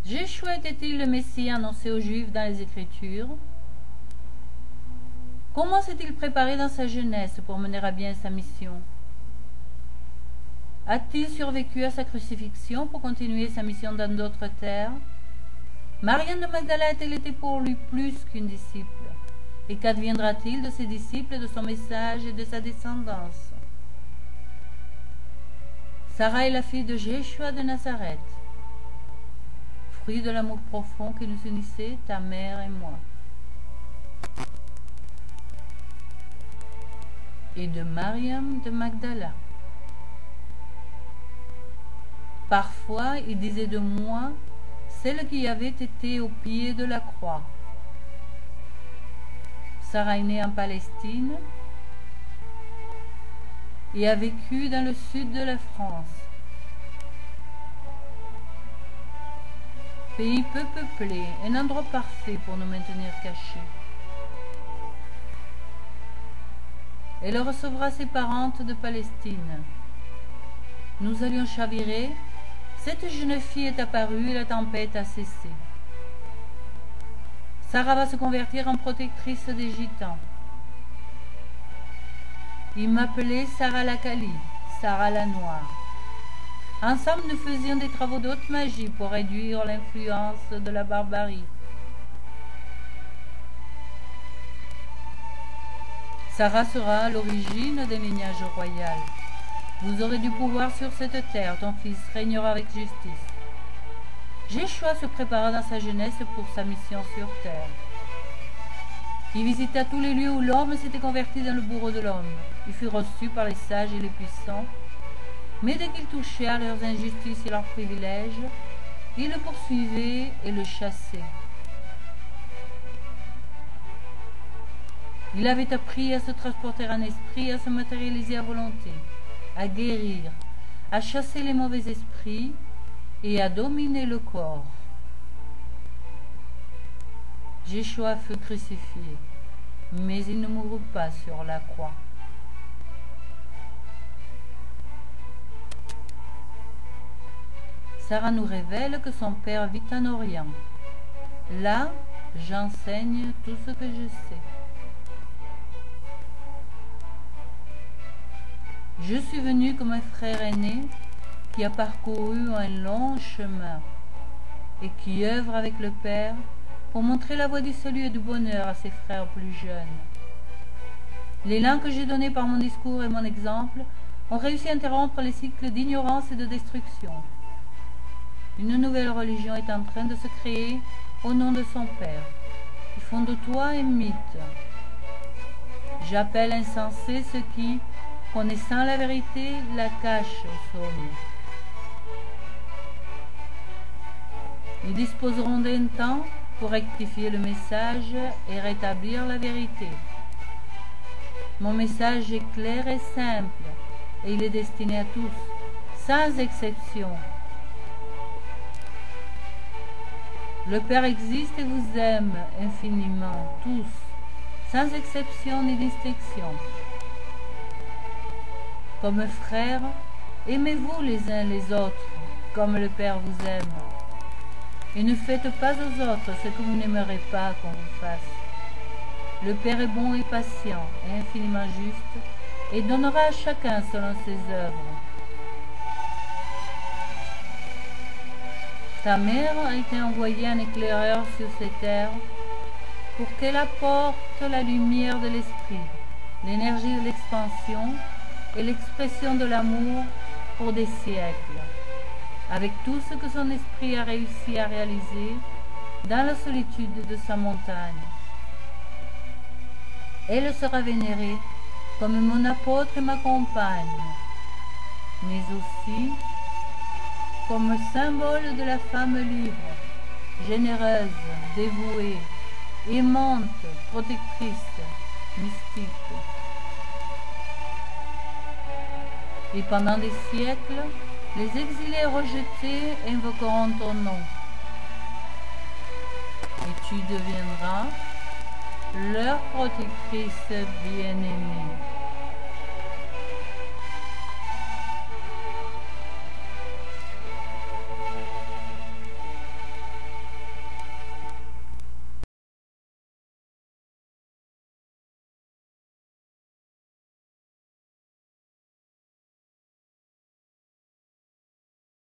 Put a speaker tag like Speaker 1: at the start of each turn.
Speaker 1: Jéshua était-il le Messie annoncé aux Juifs dans les Écritures? Comment s'est-il préparé dans sa jeunesse pour mener à bien sa mission? A-t-il survécu à sa crucifixion pour continuer sa mission dans d'autres terres? Marianne de Magdala a-t-elle été pour lui plus qu'une disciple? Et qu'adviendra-t-il de ses disciples, de son message et de sa descendance? Sarah est la fille de Jéshua de Nazareth, fruit de l'amour profond qui nous unissait, ta mère et moi. Et de Mariam de Magdala. Parfois, il disait de moi, celle qui avait été au pied de la croix. Sarah est née en Palestine et a vécu dans le sud de la France. Pays peu peuplé, un endroit parfait pour nous maintenir cachés. Elle recevra ses parentes de Palestine. Nous allions chavirer. Cette jeune fille est apparue et la tempête a cessé. Sarah va se convertir en protectrice des Gitans. Ils m'appelaient Sarah la Kali, Sarah la Noire. Ensemble, nous faisions des travaux d'haute magie pour réduire l'influence de la barbarie. Sarah sera à l'origine des lignages royaux. Vous aurez du pouvoir sur cette terre, ton fils régnera avec justice. Jéshua se prépara dans sa jeunesse pour sa mission sur terre. Il visita tous les lieux où l'homme s'était converti dans le bourreau de l'homme. Il fut reçu par les sages et les puissants, mais dès qu'il touchait à leurs injustices et leurs privilèges, il le poursuivait et le chassait. Il avait appris à se transporter en esprit, à se matérialiser à volonté, à guérir, à chasser les mauvais esprits et à dominer le corps. Jéshua fut crucifié, mais il ne mourut pas sur la croix. Sarah nous révèle que son père vit en Orient. Là, j'enseigne tout ce que je sais. Je suis venu comme un frère aîné qui a parcouru un long chemin et qui œuvre avec le Père pour montrer la voie du salut et du bonheur à ses frères plus jeunes. L'élan que j'ai donné par mon discours et mon exemple ont réussi à interrompre les cycles d'ignorance et de destruction. Une nouvelle religion est en train de se créer au nom de son Père. Ils font de toi un mythe. J'appelle insensé ceux qui, connaissant la vérité, la cachent au sommet. Ils disposeront d'un temps pour rectifier le message et rétablir la vérité. Mon message est clair et simple, et il est destiné à tous, sans exception. Le Père existe et vous aime infiniment, tous, sans exception ni distinction. Comme frères, aimez-vous les uns les autres, comme le Père vous aime. Et ne faites pas aux autres ce que vous n'aimerez pas qu'on vous fasse. Le Père est bon et patient, et infiniment juste, et donnera à chacun selon ses œuvres. Ta mère a été envoyée en éclaireur sur cette terre pour qu'elle apporte la lumière de l'esprit, l'énergie de l'expansion et l'expression de l'amour pour des siècles, avec tout ce que son esprit a réussi à réaliser dans la solitude de sa montagne. Elle sera vénérée comme mon apôtre et ma compagne, mais aussi comme symbole de la femme libre, généreuse, dévouée, aimante, protectrice, mystique. Et pendant des siècles, les exilés rejetés invoqueront ton nom. Et tu deviendras leur protectrice bien-aimée.